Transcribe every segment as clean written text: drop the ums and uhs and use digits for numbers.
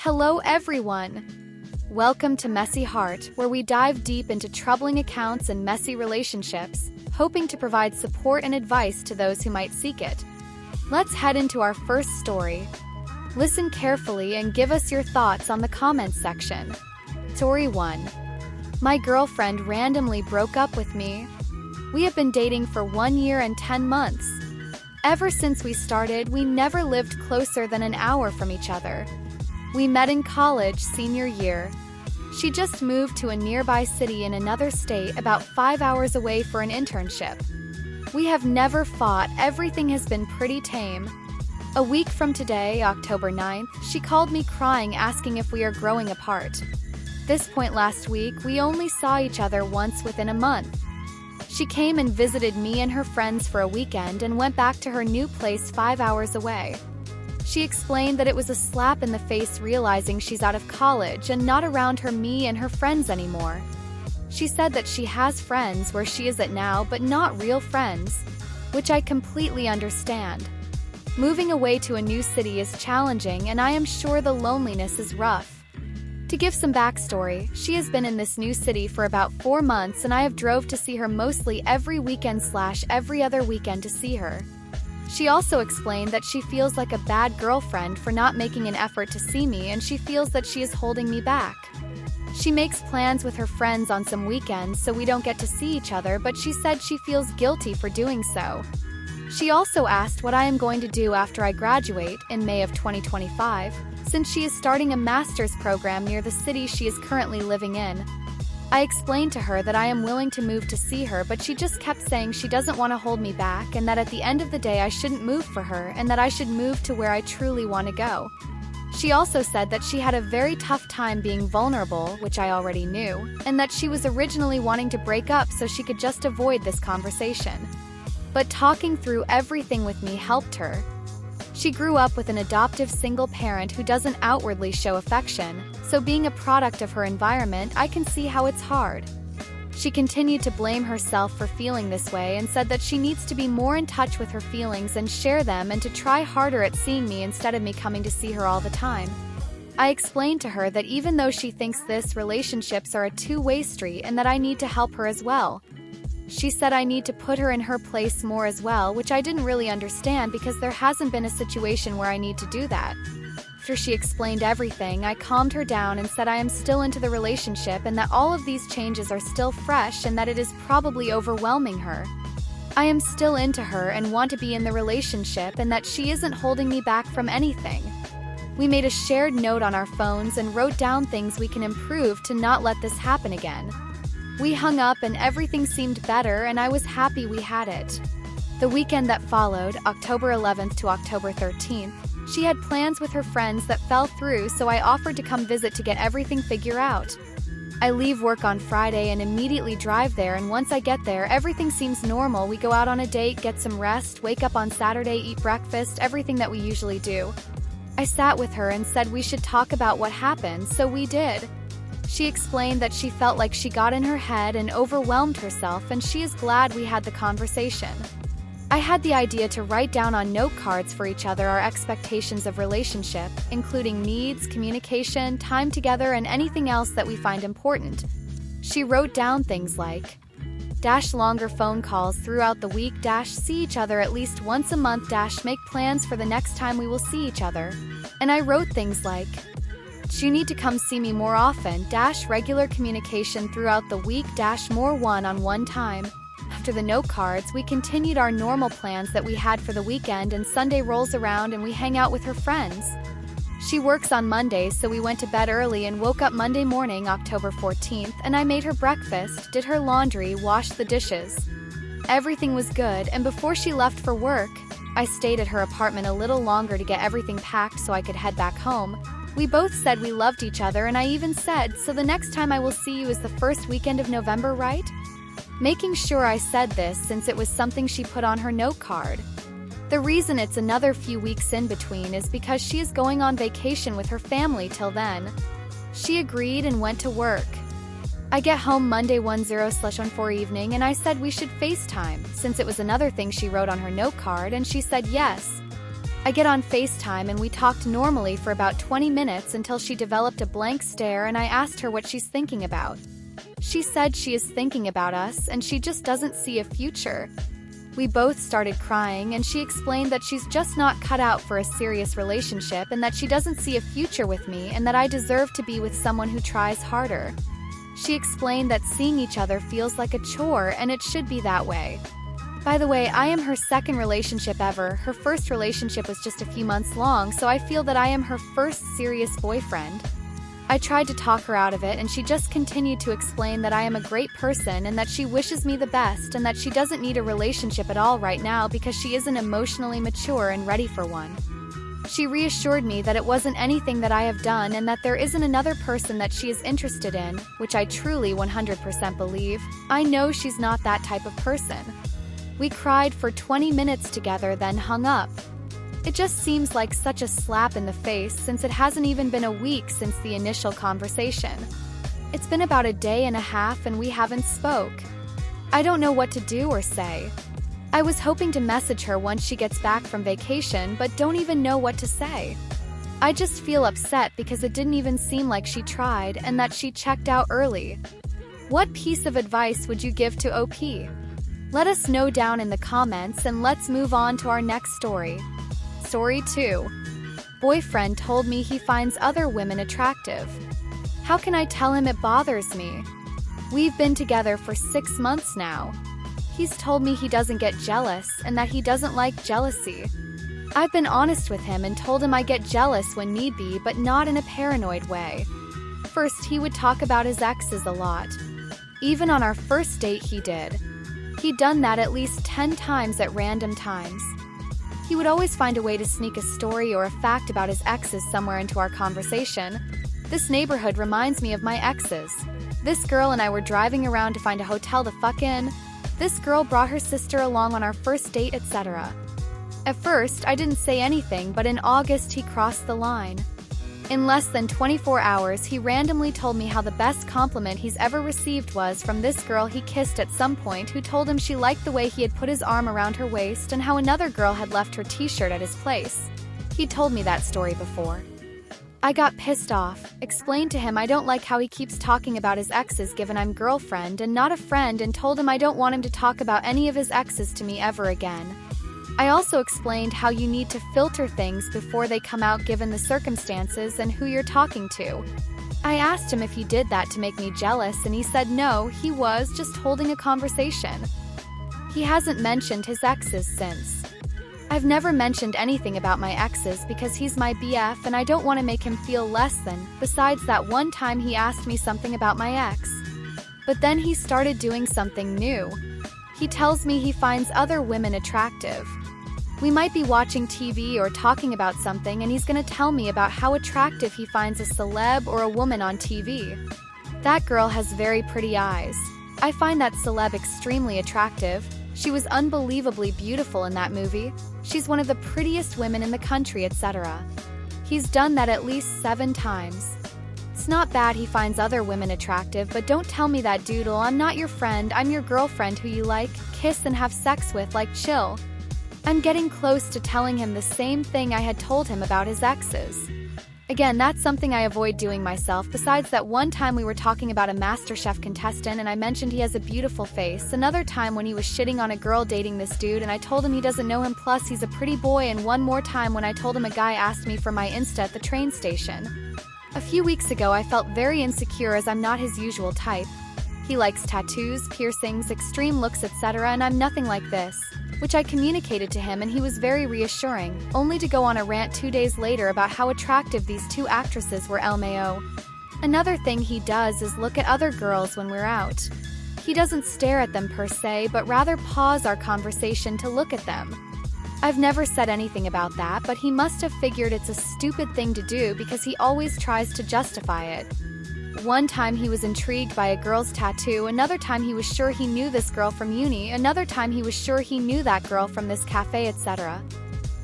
Hello everyone! Welcome to Messy Heart, where we dive deep into troubling accounts and messy relationships, hoping to provide support and advice to those who might seek it. Let's head into our first story. Listen carefully and give us your thoughts on the comments section. Story 1. My girlfriend randomly broke up with me. We have been dating for 1 year and 10 months. Ever since we started, we never lived closer than an hour from each other. We met in college senior year. She just moved to a nearby city in another state about 5 hours away for an internship. We have never fought, everything has been pretty tame. A week from today, October 9th, she called me crying asking if we are growing apart. This point last week, we only saw each other once within a month. She came and visited me and her friends for a weekend and went back to her new place 5 hours away. She explained that it was a slap in the face realizing she's out of college and not around me and her friends anymore. She said that she has friends where she is at now but not real friends, which I completely understand. Moving away to a new city is challenging and I am sure the loneliness is rough. To give some backstory, she has been in this new city for about 4 months and I have drove to see her mostly every weekend / every other weekend to see her. She also explained that she feels like a bad girlfriend for not making an effort to see me and she feels that she is holding me back. She makes plans with her friends on some weekends so we don't get to see each other, but she said she feels guilty for doing so. She also asked what I am going to do after I graduate in May of 2025, since she is starting a master's program near the city she is currently living in. I explained to her that I am willing to move to see her, but she just kept saying she doesn't want to hold me back and that at the end of the day I shouldn't move for her and that I should move to where I truly want to go. She also said that she had a very tough time being vulnerable, which I already knew, and that she was originally wanting to break up so she could just avoid this conversation. But talking through everything with me helped her. She grew up with an adoptive single parent who doesn't outwardly show affection, so being a product of her environment, I can see how it's hard. She continued to blame herself for feeling this way and said that she needs to be more in touch with her feelings and share them and to try harder at seeing me instead of me coming to see her all the time. I explained to her that even though she thinks relationships are a two-way street and that I need to help her as well. She said I need to put her in her place more as well, which I didn't really understand because there hasn't been a situation where I need to do that. After she explained everything, I calmed her down and said I am still into the relationship and that all of these changes are still fresh and that it is probably overwhelming her. I am still into her and want to be in the relationship and that she isn't holding me back from anything. We made a shared note on our phones and wrote down things we can improve to not let this happen again. We hung up and everything seemed better and I was happy we had it. The weekend that followed, October 11th to October 13th, she had plans with her friends that fell through, so I offered to come visit to get everything figured out. I leave work on Friday and immediately drive there, and once I get there, everything seems normal. We go out on a date, get some rest, wake up on Saturday, eat breakfast, everything that we usually do. I sat with her and said we should talk about what happened, so we did. She explained that she felt like she got in her head and overwhelmed herself, and she is glad we had the conversation. I had the idea to write down on note cards for each other our expectations of relationship, including needs, communication, time together, and anything else that we find important. She wrote down things like longer phone calls throughout the week, see each other at least once a month, make plans for the next time we will see each other. And I wrote things like, you need to come see me more often, regular communication throughout the week, more one-on-one time. After the note cards, we continued our normal plans that we had for the weekend, and Sunday rolls around and we hang out with her friends. She works on Mondays, so we went to bed early and woke up Monday morning, October 14th, and I made her breakfast, did her laundry, washed the dishes. Everything was good, and before she left for work, I stayed at her apartment a little longer to get everything packed so I could head back home. We both said we loved each other, and I even said, so the next time I will see you is the first weekend of November, right? Making sure I said this since it was something she put on her note card. The reason it's another few weeks in between is because she is going on vacation with her family till then. She agreed and went to work. I get home Monday 10/14 evening and I said we should FaceTime, since it was another thing she wrote on her note card, and she said yes. I get on FaceTime and we talked normally for about 20 minutes until she developed a blank stare and I asked her what she's thinking about. She said she is thinking about us and she just doesn't see a future. We both started crying and she explained that she's just not cut out for a serious relationship and that she doesn't see a future with me and that I deserve to be with someone who tries harder. She explained that seeing each other feels like a chore and it should be that way. By the way, I am her second relationship ever. Her first relationship was just a few months long, so I feel that I am her first serious boyfriend. I tried to talk her out of it and she just continued to explain that I am a great person and that she wishes me the best and that she doesn't need a relationship at all right now because she isn't emotionally mature and ready for one. She reassured me that it wasn't anything that I have done and that there isn't another person that she is interested in, which I truly 100% believe. I know she's not that type of person. We cried for 20 minutes together, then hung up. It just seems like such a slap in the face since it hasn't even been a week since the initial conversation. It's been about a day and a half and we haven't spoke. I don't know what to do or say. I was hoping to message her once she gets back from vacation, but don't even know what to say. I just feel upset because it didn't even seem like she tried and that she checked out early. What piece of advice would you give to OP? Let us know down in the comments and let's move on to our next story. Story 2. Boyfriend told me he finds other women attractive. How can I tell him it bothers me? We've been together for 6 months now. He's told me he doesn't get jealous and that he doesn't like jealousy. I've been honest with him and told him I get jealous when need be, but not in a paranoid way. First, he would talk about his exes a lot. Even on our first date he did. He'd done that at least 10 times at random times. He would always find a way to sneak a story or a fact about his exes somewhere into our conversation. This neighborhood reminds me of my exes. This girl and I were driving around to find a hotel to fuck in. This girl brought her sister along on our first date, etc. At first, I didn't say anything, but in August he crossed the line. In less than 24 hours, he randomly told me how the best compliment he's ever received was from this girl he kissed at some point who told him she liked the way he had put his arm around her waist and how another girl had left her t-shirt at his place. He told me that story before. I got pissed off, explained to him I don't like how he keeps talking about his exes given I'm girlfriend and not a friend, and told him I don't want him to talk about any of his exes to me ever again. I also explained how you need to filter things before they come out given the circumstances and who you're talking to. I asked him if he did that to make me jealous and he said no, he was just holding a conversation. He hasn't mentioned his exes since. I've never mentioned anything about my exes because he's my BF and I don't want to make him feel less than, besides that one time he asked me something about my ex. But then he started doing something new. He tells me he finds other women attractive. We might be watching TV or talking about something and he's gonna tell me about how attractive he finds a celeb or a woman on TV. That girl has very pretty eyes. I find that celeb extremely attractive. She was unbelievably beautiful in that movie. She's one of the prettiest women in the country, etc. He's done that at least 7 times. It's not bad he finds other women attractive, but don't tell me that doodle. I'm not your friend, I'm your girlfriend who you like, kiss and have sex with, like chill. I'm getting close to telling him the same thing I had told him about his exes. Again, that's something I avoid doing myself, besides that one time we were talking about a MasterChef contestant and I mentioned he has a beautiful face, another time when he was shitting on a girl dating this dude and I told him he doesn't know him plus he's a pretty boy, and one more time when I told him a guy asked me for my Insta at the train station. A few weeks ago I felt very insecure as I'm not his usual type. He likes tattoos, piercings, extreme looks, etc. and I'm nothing like this. Which I communicated to him and he was very reassuring, only to go on a rant 2 days later about how attractive these 2 actresses were. LMAO. Another thing he does is look at other girls when we're out. He doesn't stare at them per se, but rather pause our conversation to look at them. I've never said anything about that, but he must have figured it's a stupid thing to do because he always tries to justify it. One time he was intrigued by a girl's tattoo, another time he was sure he knew this girl from uni, another time he was sure he knew that girl from this cafe, etc.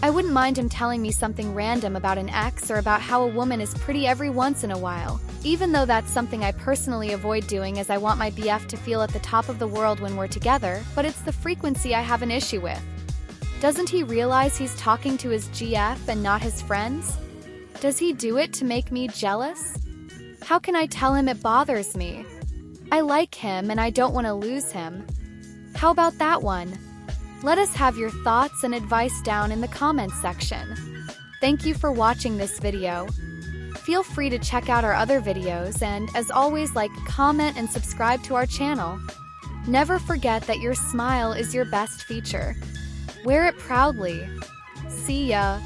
I wouldn't mind him telling me something random about an ex or about how a woman is pretty every once in a while, even though that's something I personally avoid doing as I want my BF to feel at the top of the world when we're together, but it's the frequency I have an issue with. Doesn't he realize he's talking to his GF and not his friends? Does he do it to make me jealous? How can I tell him it bothers me? I like him and I don't want to lose him. How about that one? Let us have your thoughts and advice down in the comments section. Thank you for watching this video. Feel free to check out our other videos and, as always, like, comment, and subscribe to our channel. Never forget that your smile is your best feature. Wear it proudly. See ya.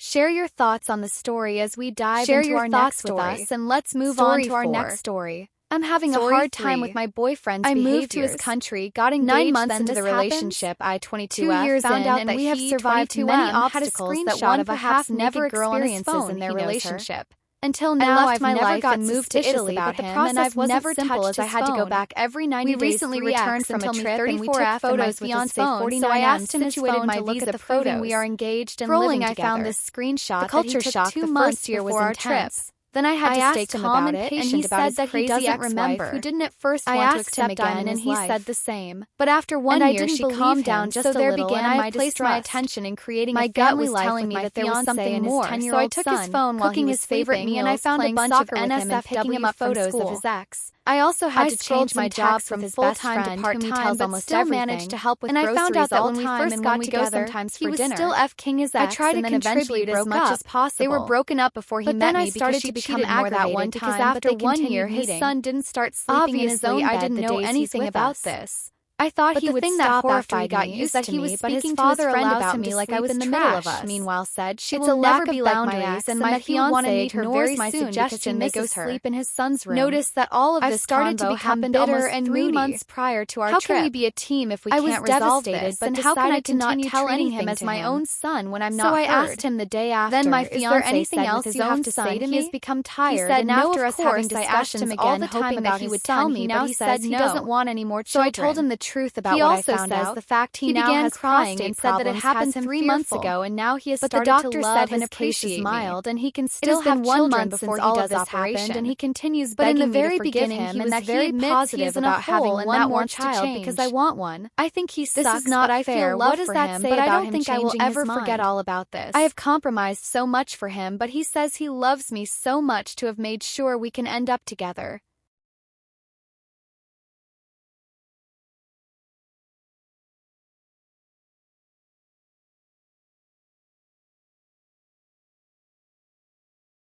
Share your thoughts on the story as we dive into our next story. Share your thoughts with us, and let's move on to our next story. I'm having a hard time with my boyfriend's behaviors. I moved to his country, got engaged 9 months into the relationship. I 22 years found out that we have survived many obstacles that one perhaps never experiences in their relationship. Until now, I've never got moved to Italy about him, and I've never touched his phone. I had to go back every 90 days. We recently returned from a trip, and we took photos with his phone. So I asked him his phone to look at the photos. We are engaged and living together. I found this screenshot. The culture shock the first year was intense. Then I had to stay calm and patient, and he said that he doesn't remember. Who didn't at first want to accept him again, and he said the same. But after 1 year, she calmed down just a little, and I placed my attention in creating a family life telling me that there was something more. So I took his phone while he was favorite meals, and I found a bunch of NSF picking him up photos of his ex. I also had to change my job from full-time to part-time, but still managed to help with groceries. And I found out that when we first got together, he was still F-king his ex. I tried to contribute as much as possible. They were broken up before he met me because she became aggravated one time, because after 1 year, his son didn't start sleeping in his own bed. I didn't know anything about this. I thought he would stop after he got used to me, but his father allowed me like I was in the middle of us. Meanwhile, said she will never be like my ex, and my fiancé ignores my suggestion to go sleep in his son's room. Notice that all of this started to become bitter and 3 months prior to our trip. How can we be a team if we can't resolve this? But how can I continue treating him as my own son when I'm not hurt? So I asked him the day after. Then my fiancé said with his own son, he has become tired. And after us having discussions all the time about he would tell me, now he says he doesn't want any more children. So I told him the truth about what I found out. The fact he now began has crying and said that it happened 3 months ago, and now he has started to love and appreciate me. Mild, and he can still have 1 month before all of this happened, and he continues begging me to forgive him, and that very positive about having one more child because I want one. I think he sucks, this is not but I feel love for him, but I don't think I will ever forget all about this. I have compromised so much for him, but he says he loves me so much to have made sure we can end up together.